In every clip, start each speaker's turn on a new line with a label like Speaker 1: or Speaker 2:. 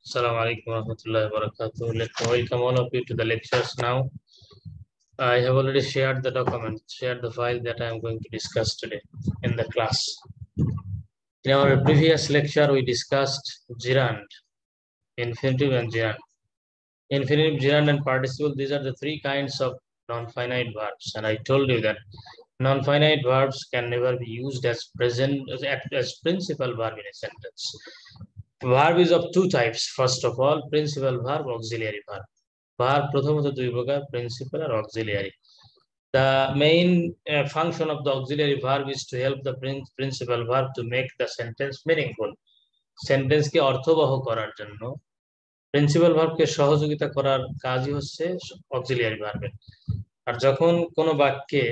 Speaker 1: Assalamu alaikum warahmatullahi wabarakatuh. Let me welcome all of you to the lectures now. I have already shared the document, shared the file that I am going to discuss today in the class. In our previous lecture, we discussed gerund, infinitive and gerund. Infinitive, gerund and participle, these are the three kinds of non-finite verbs. And I told you that non-finite verbs can never be used as principal verb in a sentence. Verb is of two types. First of all, principal verb, auxiliary verb. Verb প্রথমত দুই প্রকার, principal R auxiliary. The main function of the auxiliary verb is to help the principal verb to make the sentence meaningful. Sentence কে অর্থবহ করার জন্য principal ভার্বকে সহযোগিতা করার কাজই হচ্ছে অক্সিলিয়ারি ভার্বের। আর যখন কোনো বাক্যে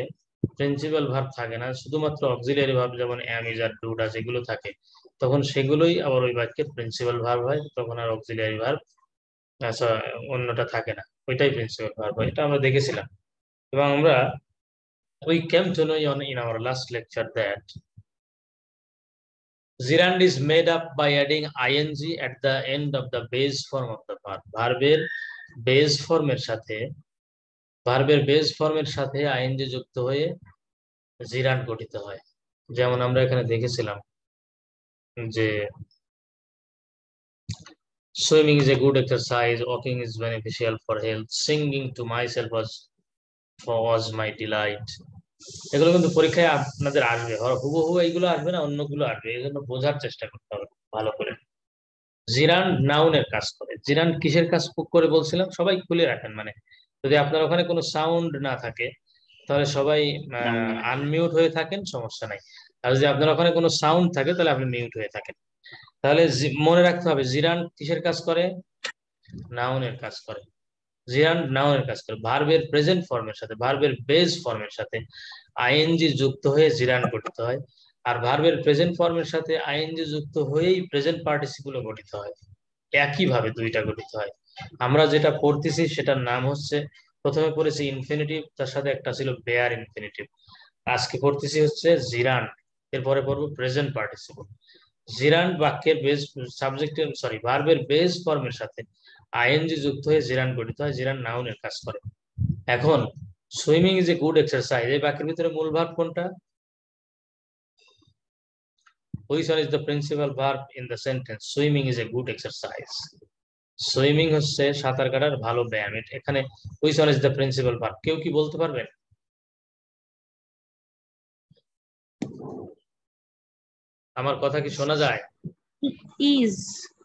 Speaker 1: প্রিন্সিপাল ভার্ব থাকে না, শুধুমাত্র অক্সিলিয়ারি ভার্ব যেমন am is আর do does এগুলো থাকে, তখন সেগুলোই আবার ওই বাক্যের প্রিন্সিপাল ভার্ব হয়। তখন আর অক্সিলিয়ারি ভার্ব অন্যটা থাকে না, ওইটাই প্রিন্সিপাল ভার্ব হয়। এটা আমরা দেখেছিলাম এবং আমরা we came to know in our last lecture that gerund is made up by adding ing at the end of the base form of the verb. ভার্বের বেস ফর্মের সাথে ing যুক্ত হয়ে gerund গঠিত হয়। যেমন আমরা এখানে দেখেছিলাম যে swimming is a good exercise, walking is beneficial for health, singing to myself was my delight. এগুলো কিন্তু পরীক্ষায় আপনাদের আসবে, হুবহু এইগুলো আসবে না, অন্যগুলো আসবে। এই জন্য বোঝার চেষ্টা করতে হবে ভালো করে। জিরান্ড নাউনের কাজ করে। জিরান্ড কিসের কাজ করে বলছিলাম, সবাই খুলে রাখেন। মানে যদি আপনার ওখানে কোনো সাউন্ড না থাকে তাহলে সবাই আনমিউট হয়ে থাকেন, সমস্যা নাই। আর যদি আপনার ওখানে কোনো সাউন্ড থাকে তাহলে আপনি মিউট হয়ে থাকেন। তাহলে মনে রাখতে হবে জিরান্ড কিসের কাজ করে, নাউনের কাজ করে। জিরান্ড নাউনের কাজ করে। ভার্বের প্রেজেন্ট ফর্মের সাথে, ভার্বের বেস ফর্মের সাথে আইএনজি যুক্ত হয়ে জিরান্ড গঠিত হয়। আর ভার্বের প্রেজেন্ট ফর্মের সাথে আইএনজি যুক্ত হয়েই প্রেজেন্ট পার্টিসিপলও গঠিত হয়। একইভাবে দুইটা গঠিত হয়। আমরা যেটা পড়তেছি সেটার নাম হচ্ছে, প্রথমে পড়েছি ইনফিনিটিভ, তার সাথে একটা ছিল বেয়ার ইনফিনিটিভ। আজকে পড়তেছি হচ্ছে জিরান্ড, এরপরে পড়বো প্রেজেন্ট পার্টিসিপল। জিরান্ড বাক্যের বেস সাবজেক্টের ভার্বের বেস ফর্মের সাথে আইএনজি যুক্ত হয়ে জিরান্ড গঠিত হয়। জিরান্ড নাউনের কাজ করে। এখন swimming is a good exercise, এই বাক্যের ভিতরে মূল ভার্ব কোনটা? Which one is the principal verb in the sentence? Swimming is a good exercise. Swimming হচ্ছে সাঁতার কাটার ভালো ব্যায়াম। এখানে which one is the principal verb? কেউ কি বলতে পারবেন? আমার কথা কি শোনা যায়?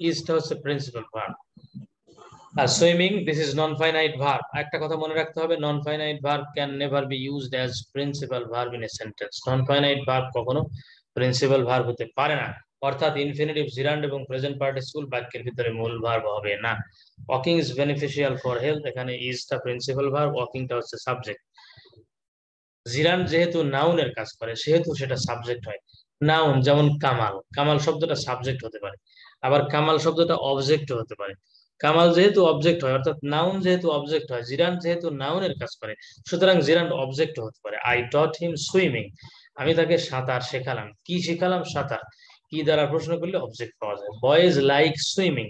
Speaker 1: ইজটা হচ্ছে প্রিন্সিপাল ভার্ব। আর swimming, this is non finite verb. একটা কথা মনে রাখতে হবে, non finite verb can never be used as principal verb in a sentence. Non finite verb কখনো প্রিন্সিপাল ভার্ব হতে পারে না। অর্থাৎ ইনফিনিটিভ, জিরান্ড এবং প্রেজেন্ট পার্টিসিপল বাক্যের ভিতরে মূল ভার্ব হবে না। Walking is beneficial for health, এখানে ইজটা প্রিন্সিপাল ভার্ব, ওয়াকিংটা হচ্ছে সাবজেক্ট। জিরান্ড যেহেতু নাউনের কাজ করে সেহেতু সেটা সাবজেক্ট হয়। নাউন যেমন কামাল, কামাল শব্দটা সাবজেক্ট হতে পারে, আবার কামাল শব্দটা অবজেক্ট হতে পারে। কামাল যেহেতু অবজেক্ট হয়, অর্থাৎ নাউন যেহেতু অবজেক্ট হয়, জিরান্ড যেহেতু নাউনের কাজ করে, সুতরাং জিরান্ড অবজেক্ট হতে পারে। আই টট হিম সুইমিং, আমি তাকে সাঁতার শেখালাম। কি শেখালাম? সাঁতার। কি দ্বারা প্রশ্ন করলে অবজেক্ট পাওয়া যায়। বয়েজ লাইক সুইমিং,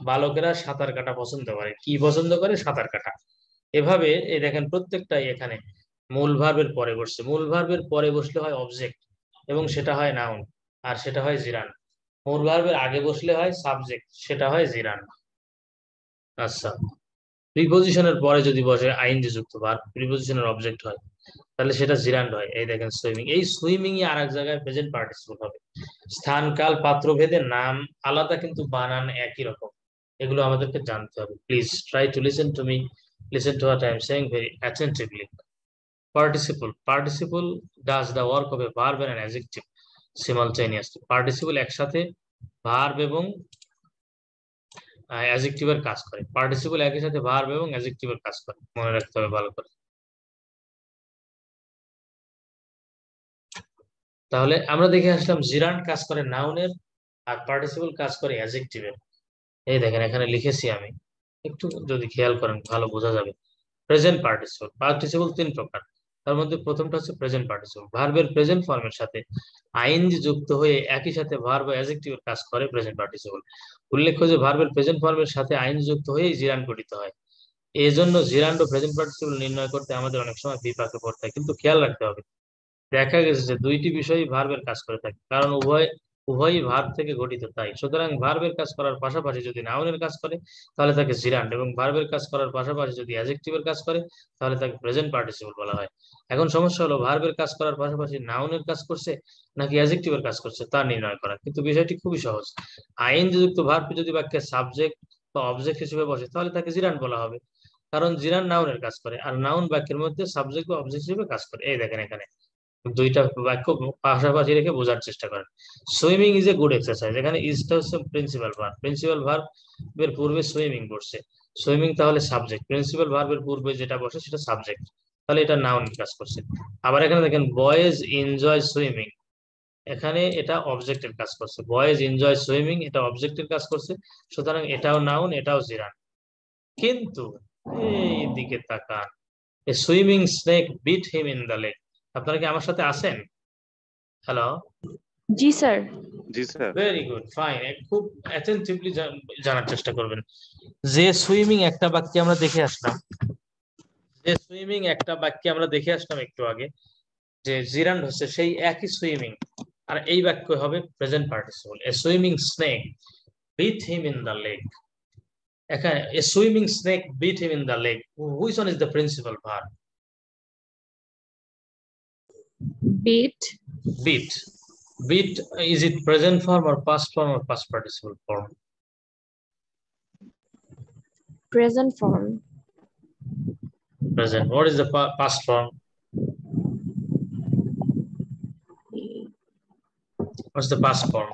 Speaker 1: বালকেরা সাঁতার কাটা পছন্দ করে। কি পছন্দ করে? সাঁতার কাটা। এভাবে এই দেখেন প্রত্যেকটাই এখানে মূল ভার্বের পরে বসছে। মূল ভার্বের পরে বসলে হয় অবজেক্ট এবং সেটা হয় নাউন, আর সেটা হয় জিরান্ড। মূল ভার্বের আগে বসলে হয় সাবজেক্ট, সেটা হয় জিরান্ড। আচ্ছা, প্রিপোজিশনের পরে যদি বসে আইএনজি যুক্ত ভার্ব, প্রিপোজিশনের অবজেক্ট হয়, তাহলে সেটা জিরান্ড হয়। এই দেখেন সুইমিং, এই সুইমিং ই আরেক জায়গায় প্রেজেন্ট পার্টিসিপল হবে। স্থান কাল পাত্র ভেদে নাম আলাদা কিন্তু বানান একই রকম। এগুলো আমাদেরকে জানতে হবে। Please try to listen to me, listen to what I am saying very attentively. Participle does the work of a verb and an adjective simultaneously. Participle একসাথে ভার্ব এবং অ্যাডজেক্টিভের কাজ করে। পার্টিসিপল একই সাথে ভার্ব এবং অ্যাডজেক্টিভের কাজ করে, মনে রাখতে হবে ভালো করে। তাহলে আমরা দেখে আসলাম জিরান্ড কাজ করে নাউনের আর পার্টিসিপল কাজ করে অ্যাডজেক্টিভের। এই দেখেন এখানে লিখেছি আমি, একটু যদি খেয়াল করেন ভালো বোঝা যাবে। প্রেজেন্ট পার্টিসিপল, পার্টিসিপল তিন প্রকার। তার মধ্যে প্রথমটা হচ্ছে প্রেজেন্ট পার্টিসিপল। ভার্বের প্রেজেন্ট ফর্মের সাথে আইএনজি যুক্ত হয়ে একই সাথে ভার্ব ও অ্যাডজেক্টিভের কাজ করে প্রেজেন্ট পার্টিসিপল। উল্লেখ্য যে ভার্বের প্রেজেন্ট ফর্মের সাথে আইএনজি যুক্ত হয়ে জিরান্ড গঠিত হয়। এই জন্য জিরান্ড ও প্রেজেন্ট পার্টিসিপল নির্ণয় করতে আমাদের অনেক সময় বিপাকে পড়তে হয়, কিন্তু খেয়াল রাখতে হবে দেখা গেছে যে দুইটি বিষয়ই ভার্বের কাজ করে থাকে, কারণ উভয়ই ভার্ব থেকে গঠিত। তাই সুতরাং ভার্বের কাজ করার পাশাপাশি যদি নাউনের কাজ করে তাহলে তাকে জিরান্ড, এবং ভার্বের কাজ করার পাশাপাশি যদি অ্যাডজেক্টিভের কাজ করে তাহলে তাকে প্রেজেন্ট পার্টিসিপল বলা হয়। এখন সমস্যা হলো ভার্বের কাজ করার পাশাপাশি নাউনের কাজ করছে নাকি অ্যাডজেক্টিভের কাজ করছে তা নির্ণয় করা, কিন্তু বিষয়টি খুবই সহজ। আইএনজি যুক্ত ভার্ব যদি বাক্যে সাবজেক্ট বা অবজেক্ট হিসেবে বসে তাহলে তাকে জিরান্ড বলা হবে, কারণ জিরান্ড নাউনের কাজ করে, আর নাউন বাক্যের মধ্যে সাবজেক্ট বা অবজেক্ট হিসেবে কাজ করে। এই দেখেন এখানে দুইটা বাক্য পাশাপাশি রেখে বোঝার চেষ্টা করেন। Swimming is a good exercise, এখানে ইজটা হচ্ছে প্রিন্সিপাল ভার্ব, প্রিন্সিপাল ভার্ব এর পূর্বে সুইমিং বসছে, সুইমিং তাহলে সাবজেক্ট, প্রিন্সিপাল ভার্বের পূর্বে যেটা বসে সেটা সাবজেক্ট, তাহলে এটা নাউন কাজ করছে। আবার এখানে দেখেন বয়েজ এনজয় সুইমিং, এখানে এটা অবজেক্টের কাজ করছে, বয়েজ এনজয় সুইমিং এটা অবজেক্টের কাজ করছে, সুতরাং এটাও নাউন এটাও জিরান। কিন্তু এই দিকে তাকান, a swimming snake bit him in the lake. আপনারা কি আমার সাথে আছেন? হ্যালো।
Speaker 2: জি স্যার।
Speaker 3: জি স্যার।
Speaker 1: Very good, fine. খুব অ্যাটেনটিভলি জানার চেষ্টা করবেন। যে সুইমিং একটা বাক্যে আমরা দেখে আসলাম, একটু আগে, যে জিরান্ড হচ্ছে সেই একই সুইমিং, আর এই বাক্য হবে present participle. A swimming snake bit him in the lake. এখানে a swimming snake bit him in the lake, which one is the principal verb?
Speaker 2: Beat.
Speaker 1: Beat. Beat, is it present form or past form or past participle form?
Speaker 2: Present form.
Speaker 1: Present. What is the past form? What's the past form?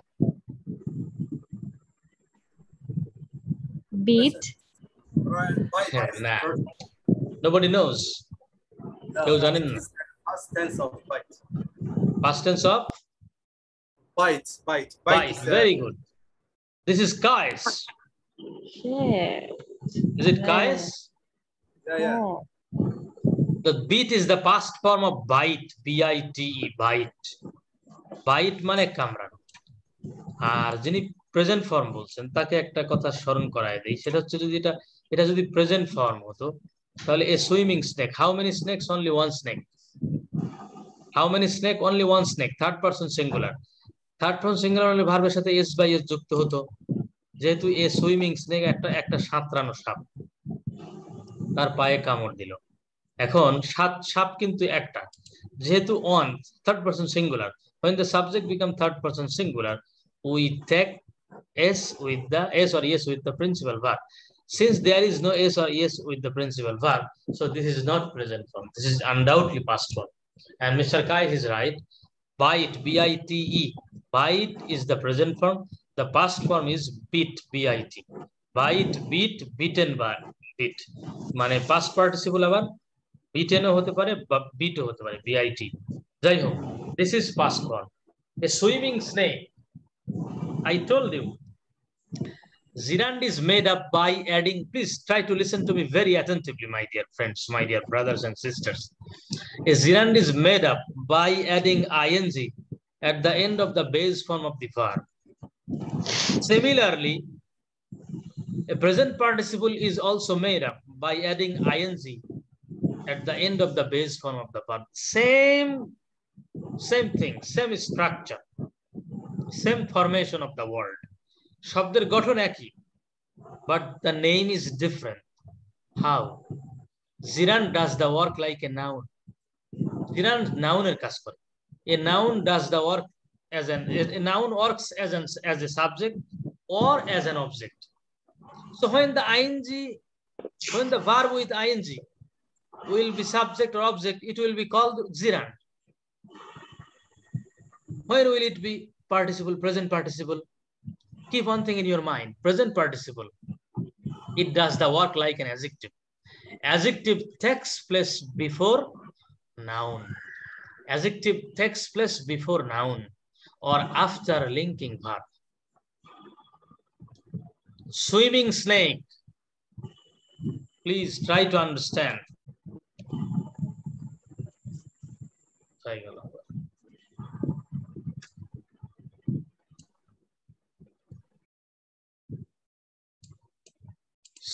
Speaker 2: Beat.
Speaker 1: Nah. Nobody knows. কেউ জানেন না।
Speaker 4: Past tense of bite.
Speaker 1: Past tense of?
Speaker 4: Bite.
Speaker 1: Bite. Very good. This is kais.
Speaker 2: Yeah.
Speaker 1: Is it kais?
Speaker 4: Yeah.
Speaker 2: Oh.
Speaker 1: The beat is the past form of bite. B-I-T-E. Bite. Bite মানে কামড়ানো। আর যিনি present form বলছেন তাকে একটা কথা স্মরণ করায় দেই, সেটা হচ্ছে যদি এটা যদি প্রেজেন্ট ফর্ম হতো তাহলে a swimming snake, how many snakes? Only one snake. How many snake? Only one snake. Third person singular, third person singular হলে ভার্বের সাথে এস বাই এস যুক্ত হতো, যেহেতু এ সুইমিং স্নেক একটা সাঁতরানো সাপ, তার পায়ে কামড় দিল। এখন সাপ কিন্তু একটা, যেহেতু on third person singular, when the subject become third person singular we take s with the s or yes with the principal verb. Since there is no s or yes with the principal verb, so this is not present form, this is undoubtedly past form. And Mr. Kais is right. Bite, B-I-T-E, bite is the present form, the past form is beat, B-I-T. Bite, beat, beaten by beat, মানে past participle আবার বিটেনও হতে পারে বা বিটও হতে পারে, BIT. যাই হোক, this is past form. A swimming snake, I told you, gerund is made up by adding, please try to listen to me very attentively, my dear friends, my dear brothers and sisters. A gerund is made up by adding ing at the end of the base form of the verb. Similarly, a present participle is also made up by adding ing at the end of the base form of the verb. Same thing, same structure, same formation of the word. শব্দের গঠন একই, but the name is different. How? Gerund does the work like a noun. Gerund noun-এর কাজ করে. A noun does the work a noun works as a subject or as an object. So when the verb with ing will be subject or object, it will be called gerund. Where will it be participle, present participle? Keep one thing in your mind, present participle, it does the work like an adjective. Adjective takes place before noun. Adjective takes place before noun or after linking verb. Swimming snake, please try to understand.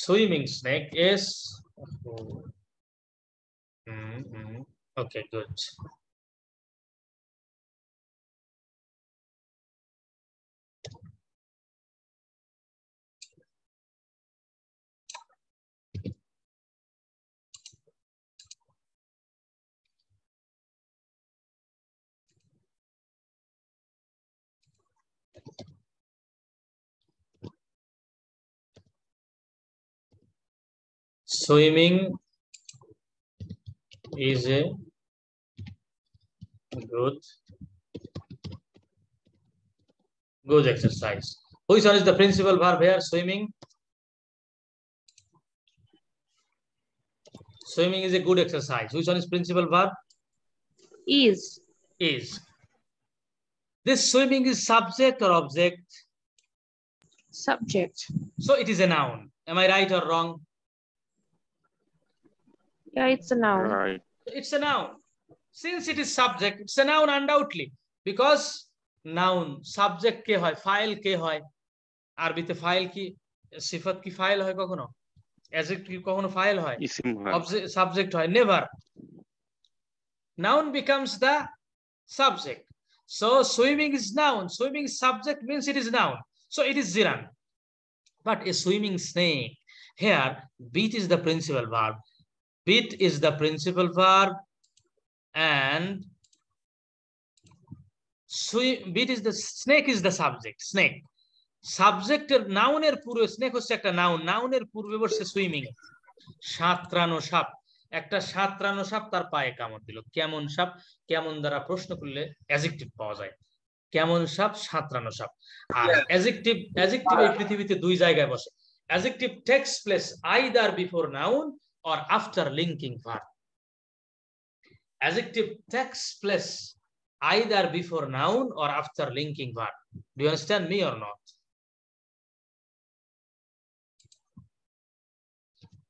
Speaker 1: Swimming snake is. Okay, good. Swimming is a good exercise. Which one is the principal verb here? Swimming. Swimming is a good exercise. Which one is principal verb?
Speaker 2: Is.
Speaker 1: Is. This swimming is subject or object?
Speaker 2: Subject.
Speaker 1: So it is a noun. Am I right or wrong?
Speaker 2: Yeah, it's a noun.
Speaker 3: Right.
Speaker 1: It's a noun. Since it is subject, it's a noun undoubtedly. Because noun, subject ke hoy, file ke hoy. আরবিতে file কি সিফাত কি file হয় কখনো? Adjective কি কখনো file হয়?
Speaker 3: ESIM হয়।
Speaker 1: Subject হয়? Never. Noun becomes the subject. So swimming is noun. Swimming subject means it is noun. So it is ziran. But a swimming snake, here bit is the principal verb. Bit is the principal verb and bit is the snake is the subject. Snake. সাবজেক্টের নাউনের পূর্বে snake হচ্ছে একটা noun, নাউনের পূর্বে বসে swimming. সাঁতরানো সাপ, একটা সাঁতরানো সাপ তার পায়ে কামড় দিল। কেমন সাপ? কেমন দ্বারা প্রশ্ন করলে অ্যাডজেক্টিভ পাওয়া যায়। কেমন সাপ? সাঁতরানো সাপ। আর অ্যাডজেক্টিভ এই পৃথিবীতে দুই জায়গায় বসে। Adjective takes place either before noun or after linking verb. Adjective takes place either before noun or after linking verb. Do you understand me or not?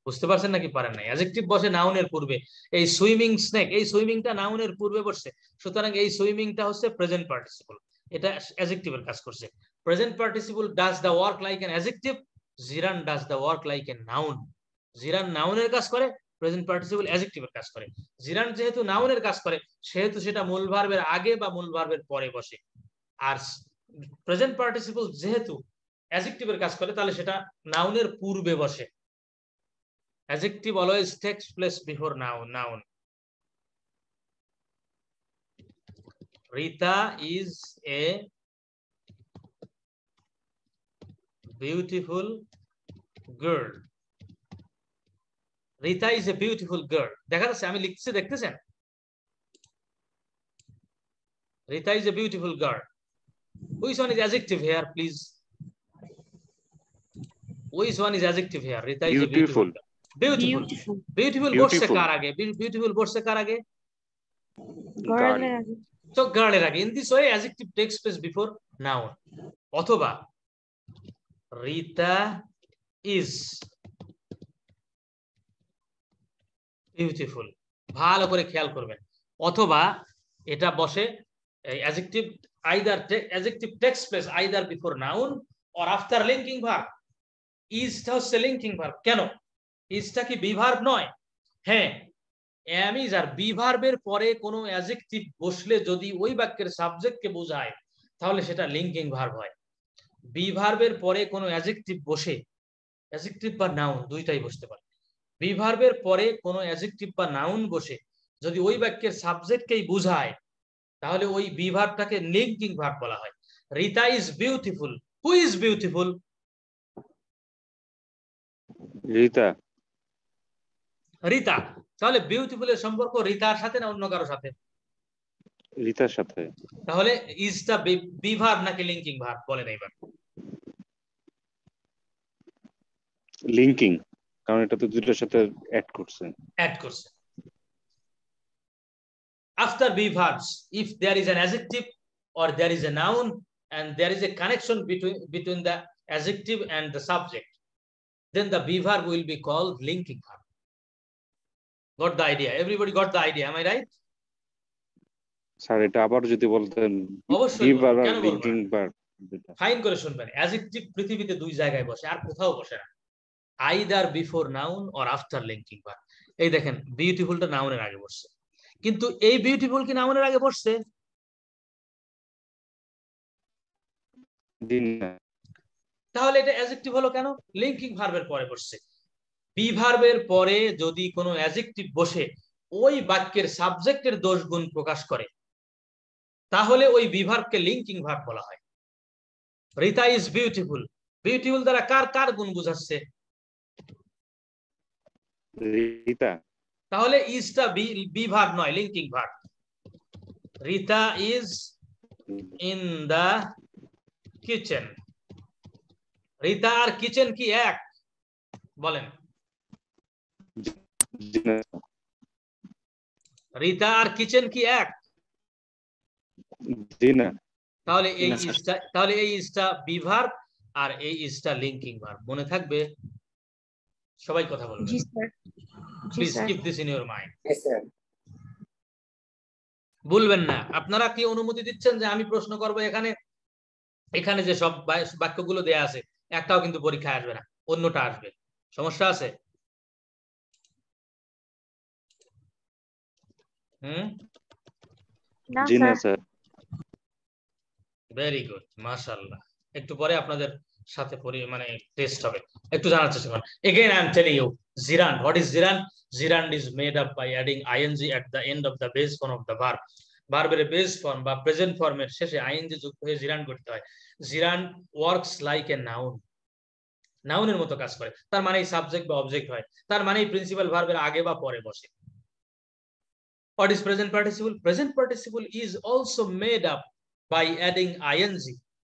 Speaker 1: বুঝতে পারছেন নাকি পারেন নাই? অ্যাডজেক্টিভ বসে নাউনের পূর্বে। এই সুইমিং স্নেক, এই সুইমিংটা নাউনের পূর্বে বসছে, সুতরাং এই সুইমিংটা হচ্ছে প্রেজেন্ট পার্টিসিপল। এটা অ্যাডজেক্টিভের কাজ করছে। Present participle does the work like an adjective, gerund does the work like a noun. Gerund নাউনের কাজ করে, প্রেজেন্ট পার্টিসিপল অ্যাডজেক্টিভের কাজ করে। জিরান যেহেতু নাউনের কাজ করে সেহেতু সেটা মূল ভার্বের আগে বা মূল ভার্বের পরে বসে। আর প্রেজেন্ট পার্টিসিপল যেহেতু অ্যাডজেক্টিভের কাজ করে তাহলে সেটা নাউনের পূর্বে বসে। Adjective always takes place before noun. Rita is a beautiful girl. Rita is a beautiful girl. দেখা যাচ্ছে আমি লিখছি, দেখতেছেন? Rita is a beautiful girl. Which one is adjective here, please? Which one is adjective here? Rita is a beautiful girl. Beautiful বসছে কার আগে? Beautiful বসছে কার আগে?
Speaker 2: Girl-এর আগে।
Speaker 1: So girl এর আগে। In this way adjective takes place before noun. অথবা Rita is beautiful. ভালো করে খেয়াল করবেন। অথবা এটা বসে adjective takes place either before noun or after linking verb. Is টা হচ্ছে linking verb। কেন? ইজটা কি বি ভার্ব নয়? হ্যাঁ, এম ইজ আর বি ভার্বের পরে কোনো অ্যাডজেক্টিভ বসলে যদি ওই বাক্যের সাবজেক্টকে বোঝায় তাহলে সেটা লিঙ্কিং ভার্ব হয়। বি ভার্বের পরে কোনো অ্যাডজেক্টিভ বসে, অ্যাডজেক্টিভ বা নাউন দুইটাই বসতে পারে। বি ভার্বের পরে কোনো অ্যাডজেক্টিভ বা নাউন বসে যদি ওই বাক্যের সাবজেক্টকেই বোঝায় তাহলে ওই বি ভার্বটাকে লিঙ্কিং ভার্ব বলা হয়। Rita is beautiful. Who is beautiful?
Speaker 3: Rita.
Speaker 1: Rita. তাহলে বিউটিফুলের সম্পর্ক রিতার সাথে না অন্য কারোর সাথে?
Speaker 3: রিতার সাথে। তাহলে
Speaker 1: ইজটা বি ভার্ব নাকি লিঙ্কিং ভার্ব বলেন এবার?
Speaker 3: লিঙ্কিং, কারণ এটা তো দুটোর সাথে অ্যাড করছে।
Speaker 1: After be verbs, if there is an adjective or there is a noun and there is a connection between the adjective and the subject, then the be verb will be called linking verb. Got the idea? Everybody got the idea? Am I right?
Speaker 3: Sir এটা আবার যদি বলতেন।
Speaker 1: অবশ্যই।
Speaker 3: Linking verb.
Speaker 1: Fine করে শুনবেন। Adjective পৃথিবীতে দুই জায়গায় বসে, আর কোথাও বসে না। Either before noun or after linking verb. এই দেখেন বিউটিফুলটা নাউনের আগে বসছে, কিন্তু এই বিউটিফুল কি নাউনের আগে বসছে? তাহলে এটা অ্যাডজেক্টিভ হলো কেন? লিঙ্কিং ভার্বের পরে বসছে। বি ভার্বের পরে যদি কোনো অ্যাডজেক্টিভ বসে ওই বাক্যের সাবজেক্টের দোষ গুণ প্রকাশ করে, তাহলে ওই বি ভার্বকে লিঙ্কিং ভার্ব বলা হয়। রিতা ইজ বিউটিফুল, বিউটিফুল দ্বারা কার কার গুণ বুঝাচ্ছে?
Speaker 3: রিতা।
Speaker 1: তাহলে ইজটা বি ভার্ব নয়, linking verb. Rita is in the kitchen. Rita আর কিচেন কি এক? বলেন। রিতা আর কিচেন কি এক?
Speaker 3: জি না।
Speaker 1: তাহলে এই ইজটা বি ভার্ব আর এই ইজটা লিঙ্কিং ভার্ব। মনে থাকবে? সবাই কথা বলবেন।
Speaker 2: জি sir.
Speaker 1: Please keep this in your mind.
Speaker 5: Yes, sir.
Speaker 1: ভুলবেন না। আপনারা কি অনুমতি দিচ্ছেন যে আমি প্রশ্ন করব এখানে? এখানে যে সব বাক্যগুলো দেয়া আছে একটাও কিন্তু পরীক্ষায় আসবে না, অন্যটা আসবে। সমস্যা আছে?
Speaker 3: জি না স্যার।
Speaker 1: ভেরি গুড, মাশাআল্লাহ। একটু পরে আপনাদের সাথে মানে টেস্ট হবে, একটু জানার চেষ্টা করুন। Again I am telling you, gerund. What is gerund? Gerund is made up by adding ING at the end of the base form of the verb. ভার্বের বেস ফর্ম বা প্রেজেন্ট ফর্মের শেষে আইএনজি যুক্ত হয়ে জিরান্ড করতে হয়। Gerund works like a noun, নাউনের মতো কাজ করে। তার মানে সাবজেক্ট বা অবজেক্ট হয়, তার মানে প্রিন্সিপাল ভার্বের আগে বা পরে বসে। What is present participle? Present participle is also made up by adding ing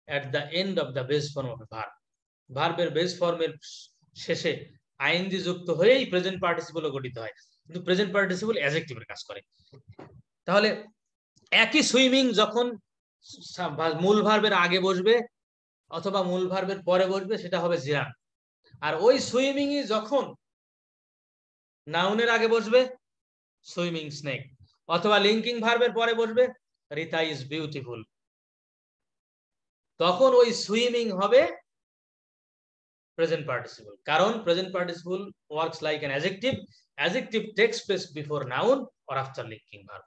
Speaker 1: at the end of the base form of a verb. ভার্বের বেস ফর্মের শেষে আইএনজি যুক্ত হয়েই প্রেজেন্ট পার্টিসিপল গঠিত হয়, কিন্তু প্রেজেন্ট পার্টিসিপল অ্যাডজেক্টিভের কাজ করে। তাহলে একই সুইমিং যখন মূল ভার্বের আগে বসবে অথবা মূল ভার্বের পরে বসবে সেটা হবে জিরান, আর ওই সুইমিং যখন নাউনের আগে বসবে সুইমিং স্নেক, অথবা লিঙ্কিং ভার্বের পরে বসবে রিতা ইজ বিউটিফুল, তখন ওই সুইমিং হবে প্রেজেন্ট পার্টিসিপল। কারণ present participle works like an adjective, adjective takes place before noun or after linking verb.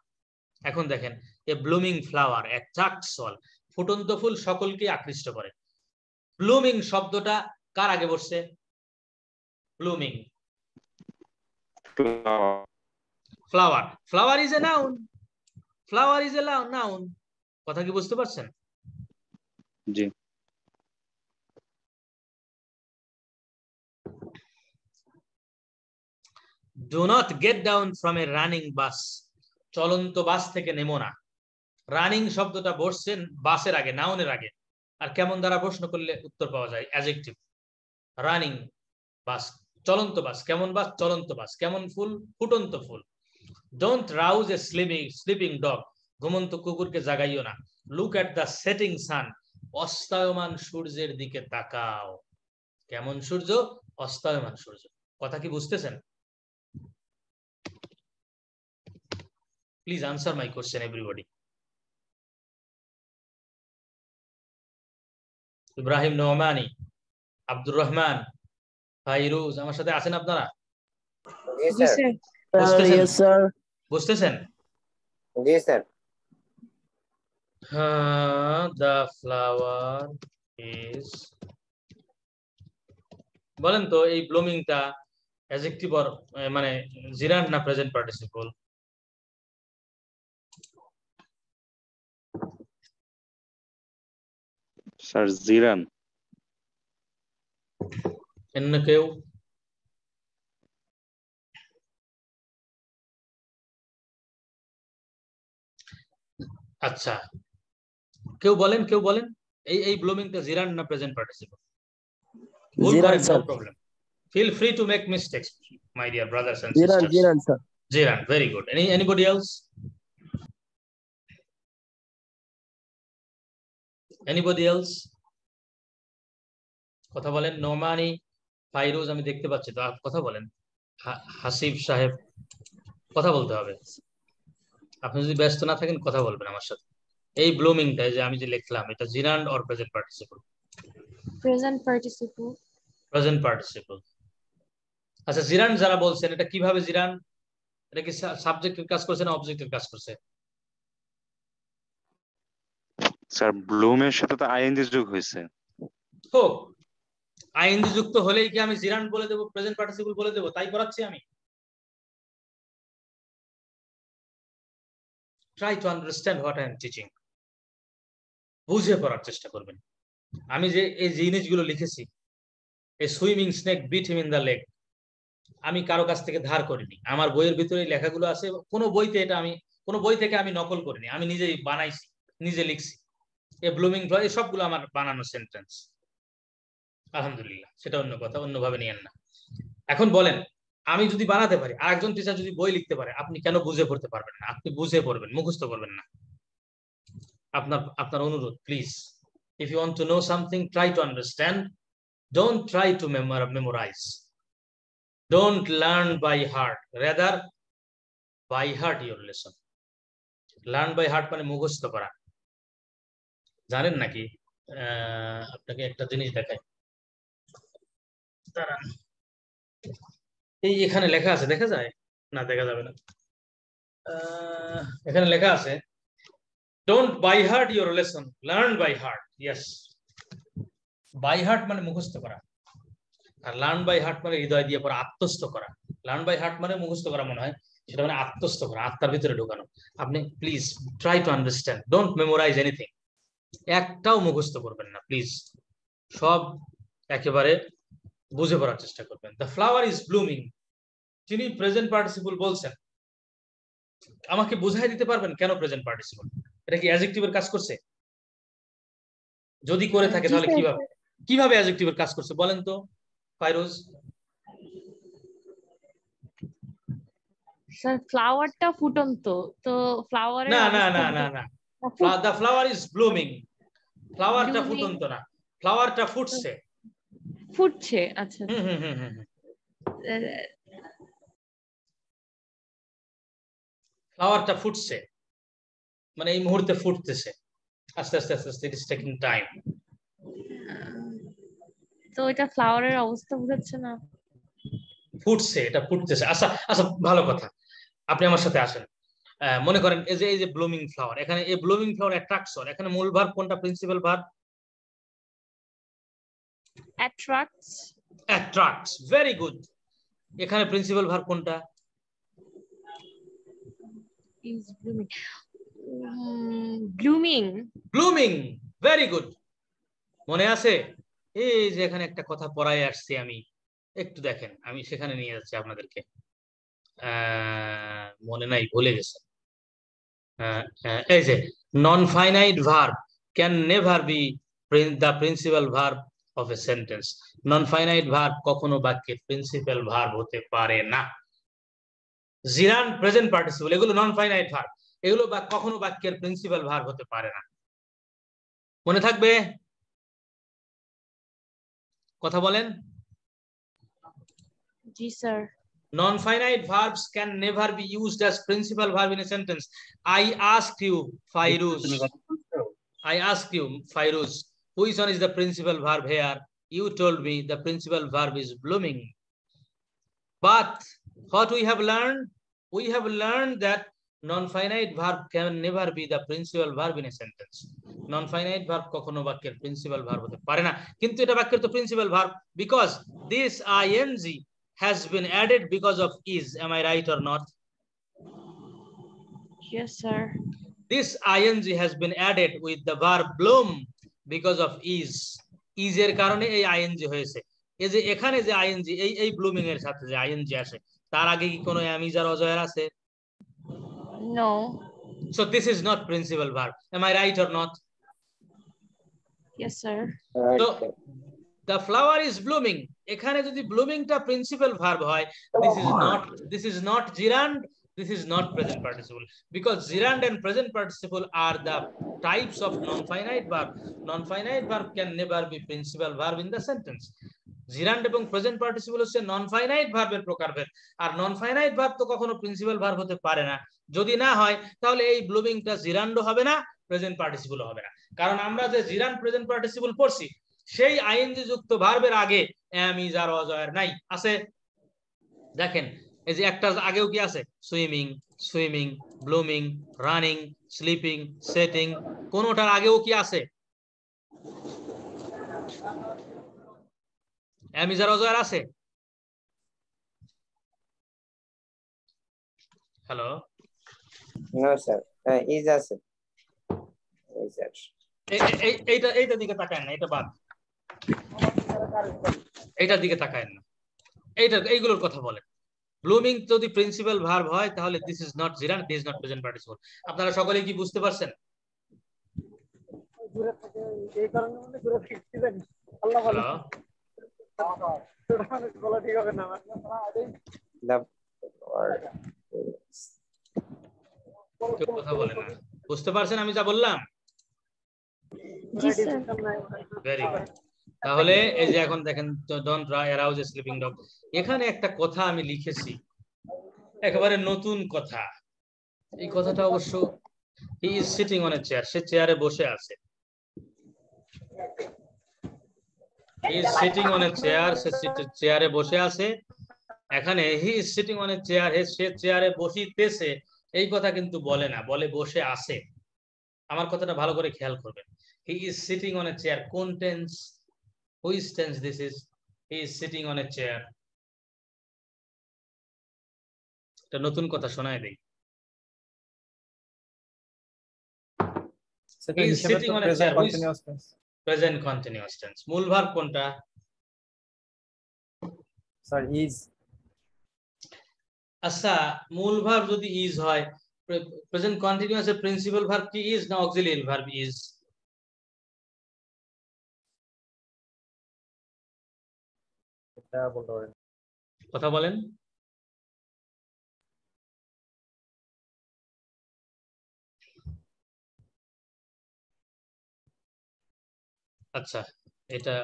Speaker 1: এখন দেখেন, এ ব্লুমিং ফ্লাওয়ার অ্যাট্রাক্টস অল, ফুটন্ত ফুল সকলকে আকৃষ্ট করে। ব্লুমিং শব্দটা কার আগে বসছে? Blooming, flower. Flower is a noun, flower is a noun. কথা কি বুঝতে পারছেন?
Speaker 3: জি।
Speaker 1: Do not get down from a running bus, চলন্ত বাস থেকে নেমো না। রানিং শব্দটা বসছে বাসের আগে, নাউনের আগে। আর কেমন দ্বারা প্রশ্ন করলে উত্তর পাওয়া যায়? অ্যাডজেক্টিভ। রানিং বাস, চলন্ত বাস। কেমন বাস? চলন্ত বাস। কেমন ফুল? ফুটন্ত ফুল। Don't rouse a sleeping dog, ঘুমন্ত কুকুরকে জাগাইও না। Look at the setting sun, অস্তায়মান সূর্যের দিকে তাকাও। কেমন সূর্য? অস্তায়মান সূর্য। কথা কি বুঝতেছেন? Please answer my question, everybody. Ibrahim Nomani, Abdur Rahman, Fairuz, আমার সাথে আছেন আপনারা?
Speaker 5: জি স্যার।
Speaker 1: বুঝতেছেন?
Speaker 5: জি স্যার।
Speaker 1: The flower is, বলেন তো এই ব্লুমিংটা অ্যাডজেক্টিভ অর মানে জিরান্ড না প্রেজেন্ট পার্টিসিপল?
Speaker 3: স্যার জিরান।
Speaker 1: অন্য কেউ? আচ্ছা, কেউ বলেন, কেউ বলেন এই ব্লুমিংটা জিরান্ড না প্রেজেন্ট পার্টিসিপল? ভুল করেন, no problem. Feel free to make mistakes, my dear brothers and sisters.
Speaker 6: Jiran, sir.
Speaker 1: Jiran, very good. Anybody else? Anybody else? কথা বলেন। নোমানি, ফাইরুজ, আমি দেখতে পাচ্ছি তো, কথা বলেন। হাসিব সাহেব, কথা বলতে হবে। আপনি যদি ব্যস্ত না থাকেন কথা বলবেন আমার সাথে। এই ব্লুমিংটা যে আমি যে লিখলাম, এটা জিরান্ড or present participle?
Speaker 2: Present participle.
Speaker 1: Present participle. আচ্ছা জিরান যারা বলছেন এটা কিভাবে জিরান, এটা কি সাবজেক্টের কাজ করছে না অবজেক্টের কাজ করছে?
Speaker 3: স্যার ব্লুমের সাথে তো আইএনজি যোগ হয়েছে।
Speaker 1: হোক, আইএনজি যুক্ত হলেই কি আমি জিরান বলে দেবো, প্রেজেন্ট পার্টিসিপল বলে দেবো? তাই করাচ্ছি আমি। Try to understand what I am teaching, বুঝে পড়ার চেষ্টা করবেন। আমি যে এই জিনিসগুলো লিখেছি, এই swimming snake bit him in the leg, আমি কারো কাছ থেকে ধার করিনি, আমার বইয়ের ভিতরে লেখাগুলো আছে, কোনো বইতে এটা আমি কোনো বই থেকে আমি নকল করিনি, আমি নিজেই বানাইছি, নিজে লিখছি। এই ব্লুমিং ফ্লাওয়ার এই সবগুলো আমার বানানো সেন্টেন্স, আলহামদুলিল্লাহ। সেটা অন্য কথা, অন্যভাবে নিয়েন না। এখন বলেন, আমি যদি বানাতে পারি, আরেকজন টিচার যদি বই লিখতে পারে, আপনি কেন বুঝে পড়তে পারবেন না? আপনি বুঝে পড়বেন, মুখস্থ করবেন না। আপনার আপনার অনুরোধ, please, if you want to know something, try to understand, don't try to memorize, don't learn by heart, rather by heart your lesson. Learn by heart মানে মুখস্থ করা, জানেন নাকি? আপনাকে একটা জিনিস দেখাই, দাঁড়ান, এই এখানে লেখা আছে, দেখা যায় না? দেখা যাবে না। এখানে লেখা আছে don't by heart your lesson, learn by heart. Yes, by heart মানে মুখস্থ করা, আর লার্ন বাই হার্ট মানে হৃদয় দিয়ে পড়া, আত্মস্থ করা। লার্ন বাই হার্ট মানে মুখস্থ করা মনে হয়, সেটা মানে আত্মস্থ করা, আত্মার ভিতরে ঢোকানো। আপনি please try to understand, don't memorise anything. একটাও মুখস্থ করবেন না প্লিজ, সব একেবারে বুঝে পড়ার চেষ্টা করবেন। দ্য ফ্লাওয়ার ইজ ব্লুমিং, যিনি প্রেজেন্ট পার্টিসিপল বলছেন, আমাকে বুঝাই দিতে পারবেন কেন প্রেজেন্ট পার্টিসিপল? এটা কি অ্যাডজেক্টিভের কাজ করছে? যদি করে থাকে তাহলে কিভাবে অ্যাডজেক্টিভের কাজ করছে বলেন তো ফাইরোজ?
Speaker 2: স্যার ফ্লাওয়ারটা ফুটন্ত, তো ফ্লাওয়ারের
Speaker 1: না না না না না, দ্য ফ্লাওয়ার ইজ ব্লুমিং, ফ্লাওয়ারটা ফুটন্ত না, ফ্লাওয়ারটা ফুটছে।
Speaker 2: ফুটছে, আচ্ছা।
Speaker 1: ফ্লাওয়ারটা ফুটছে মানে এই মুহূর্তে ফুটতেছে, আস্তে আস্তে আস্তে আস্তে, ইট ইজ টেকিং টাইম।
Speaker 2: তো এটা ফ্লাওয়ারের অবস্থা বোঝাচ্ছে না?
Speaker 1: ফুটছে, এটা ফুটতেছে। আচ্ছা আচ্ছা, ভালো কথা, আপনি আমার সাথে আসেন। মনে করেন এই যে ব্লুমিং ফ্লাওয়ার, এখানে এই ব্লুমিং ফ্লাওয়ার অ্যাট্রাক্টস, এখানে মূল ভার্ব কোনটা, principal verb?
Speaker 2: Attracts.
Speaker 1: Attracts, very good. এখানে প্রিন্সিপাল ভার্ব কোনটা?
Speaker 2: Is blooming. Blooming. Blooming,
Speaker 1: very good. মনে আছে? এই যে এখানে একটা কথা পড়াই আসছি আমি, একটু দেখেন, আমি সেখানে নিয়ে যাচ্ছি আপনাদেরকে। মনে নাই, ভুলে গেছে। এই যে নন finite verb can never B the principal verb of A sentence. Non finite verb কখনো বাক্যের প্রিন্সিপাল ভার্ব হতে পারে না। জিরান, প্রেজেন্ট পার্টিসিপল, এগুলো নন ফাইনাইট ভার্ব, এগুলো কখনো বাক্যের প্রিন্সিপাল ভার্ব হতে পারে না। মনে থাকবে? কথা বলেন।
Speaker 2: জি sir.
Speaker 1: Non-finite verbs can never be used as principal verb in a sentence. I asked you, Fairuz, which one is the principal verb here? You told me the principal verb is blooming. But what we have learned? We have learned that non-finite verb can never be the principal verb in a sentence. Non-finite verb কখনো বাক্যের principal verb হতে পারে না, কিন্তু এটা বাক্যের তো principal verb, because this ing has been added because of is. Am I right or not?
Speaker 2: Yes, sir.
Speaker 1: This ing has been added with the verb bloom because of is. Is এর কারণে এই ing হয়েছে। এই যে এখানে যে ing, এই blooming এর সাথে যে ing আসে, তার আগে কি কোনো অ্যামিজার অজয়ের আছে?
Speaker 2: No.
Speaker 1: So this is not principal verb. Am I right or not?
Speaker 2: Yes, sir.
Speaker 1: So the flower is blooming. এখানে যদি ব্লুমিংটা প্রিন্সিপাল ভার্ব হয়, this is not gerund, this is not present participle, because gerund and present participle are the types of non-finite verb. Non-finite verb can never be principal verb in the sentence. gerund এবং present participle হচ্ছে non-finite ভার্বের প্রকারভেদ, আর non-finite verb তো কখনো principal verb হতে পারে না। যদি না হয় তাহলে এই ব্লুমিংটা gerund হবে না, প্রেজেন্ট পার্টিসিপল হবে না। কারণ আমরা যে gerund প্রেজেন্ট পার্টিসিপল পড়ছি, সেই আইএনজি যুক্ত ভার্বের আগে am, is R was, are নাই, আছে? দেখেন এই যে একটা আগেও কি আছে, swimming, swimming, blooming, running, sleeping, setting, কোনটার আগেও কি আছে? অ্যামিজার অজয়ার আছে? হ্যালো,
Speaker 5: নো স্যার, ইজ আছে।
Speaker 1: এইটা দিকে তাকায় না, এটা বাদ, এইটার দিকে তাকায় না, এইগুলোর কথা বলেন। ব্লুমিং যদি প্রিন্সিপাল ভার্ব হয় তাহলে this is not gerund, this is not present participle. আপনারা সকলে কি বুঝতে পারছেন? কথা বলে না, বুঝতে পারছেন আমি যা বললাম?
Speaker 2: জি স্যার।
Speaker 1: Very good. তাহলে এই যে এখন দেখেন, don't arouse A sleeping dog, এখানে একটা কথা আমি লিখেছি, একেবারে নতুন কথা। এই কথাটা অবশ্য, he is sitting on a chair, সে চেয়ারে বসে আছে। He is sitting on a chair, সে চেয়ারে বসে আছে। এখানে he is sitting on a chair, সে চেয়ারে বসিতেছে, এই কথা কিন্তু বলে না, বলে বসে আছে। আমার কথাটা ভালো করে খেয়াল করবেন। He is sitting on a chair, কোন tense? Which tense this is? He is sitting on a chair. এটা নতুন কথা শোনায় দেই। He is sitting on a chair. Present continuous tense. মূল ভার্ব কোনটা?
Speaker 6: Sir is.
Speaker 1: আচ্ছা, মূল ভার্ব যদি ইজ হয়, প্রেজেন্ট কন্টিনিউয়াস এর প্রিন্সিপাল ভার্ব কি ইজ না অক্সিলিয়ারি ভার্ব ইজ?
Speaker 6: এটা বলতে পারেন।
Speaker 1: কথা বলেন। আচ্ছা, এটা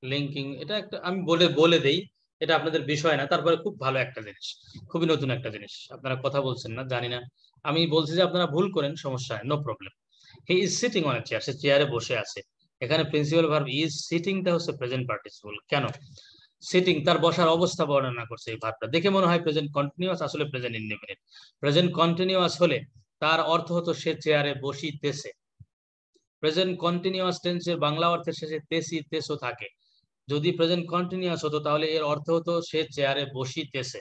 Speaker 1: লিঙ্কিং, এটা একটা আমি বলে দেই, এটা আপনাদের বিষয় না, তারপরে খুব ভালো একটা জিনিস, খুবই নতুন একটা জিনিস। আপনারা কথা বলছেন না জানি না, আমি বলছি যে আপনারা ভুল করেন, সমস্যা নাই, no problem. He is sitting on a chair, সে চেয়ারে বসে আছে। এখানে প্রিন্সিপাল ভার্ব ইজ, সিটিংটা হচ্ছে প্রেজেন্ট পার্টিসিপল। কেন? সিটিং তার বসার অবস্থা বর্ণনা করছে। এই ভার্বটা দেখে মনে হয় প্রেজেন্ট কন্টিনিউয়াস, আসলে প্রেজেন্ট ইনডেফিনিট। প্রেজেন্ট কন্টিনিউয়াস হলে তার অর্থ হতো সে চেয়ারে বসিতেছে। প্রেজেন্ট কন্টিনিউয়াস টেন্সের বাংলা অর্থের শেষে তেসি তেসো থাকে। যদি প্রেজেন্ট কন্টিনিউয়াস হতো তাহলে এর অর্থ হতো সে চেয়ারে বসিতেছে,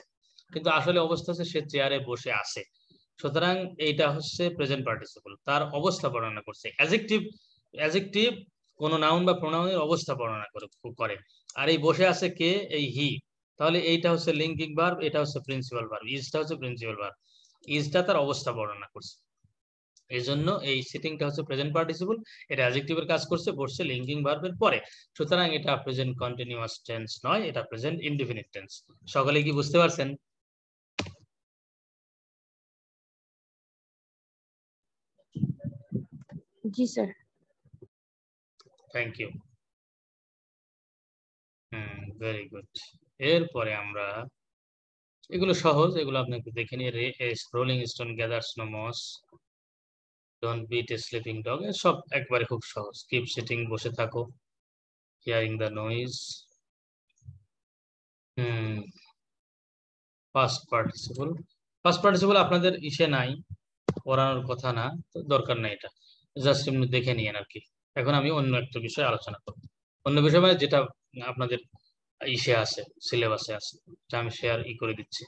Speaker 1: কিন্তু আসলে অবস্থা হচ্ছে সে চেয়ারে বসে আছে। সুতরাং এইটা হচ্ছে প্রেজেন্ট পার্টিসিপল, তার অবস্থা বর্ণনা করছে। অ্যাডজেক্টিভ কোন নাউন বা প্রোনাউনের অবস্থা বর্ণনা করে। আর এই বসে আছে কে? এই হি। তাহলে এইটা হচ্ছে লিঙ্কিং ভার্ব, এটা হচ্ছে প্রিন্সিপাল ভার্ব, ইজটা হচ্ছে প্রিন্সিপাল ভার্ব, ইজটা তার অবস্থা বর্ণনা করছে। এই জন্য এই সিটিংটা হচ্ছে প্রেজেন্ট পার্টিসিপল, এটা অ্যাডজেক্টিভের কাজ করছে, বসছে লিঙ্কিং ভার্বের পরে। সুতরাং এটা প্রেজেন্ট কন্টিনিউয়াস টেন্স নয়, এটা প্রেজেন্ট ইনডিফিনিট টেন্স। সকলে কি বুঝতে পারছেন?
Speaker 2: জি sir.
Speaker 1: Thank you. Very good. এরপরে আমরা, এগুলো সহজ, এগুলো আপনাকে দেখে নিয়ে, rolling stone gathers no moss, don't beat a sleeping dog, সব একবারে খুব সহজ। কিপ সিটিং, বসে থাকো। Hearing the noise, past participle. Past participle আপনাদের ইসে নাই, পড়ানোর কথা না, তো দরকার নাই, এটা জাস্ট এমনি দেখে নিয়েন আর কি। এখন আমি অন্য একটা বিষয়ে আলোচনা করব, অন্য বিষয় মানে যেটা আপনাদের ইসে আছে, সিলেবাসে আছে, আমি শেয়ার করে দিচ্ছি।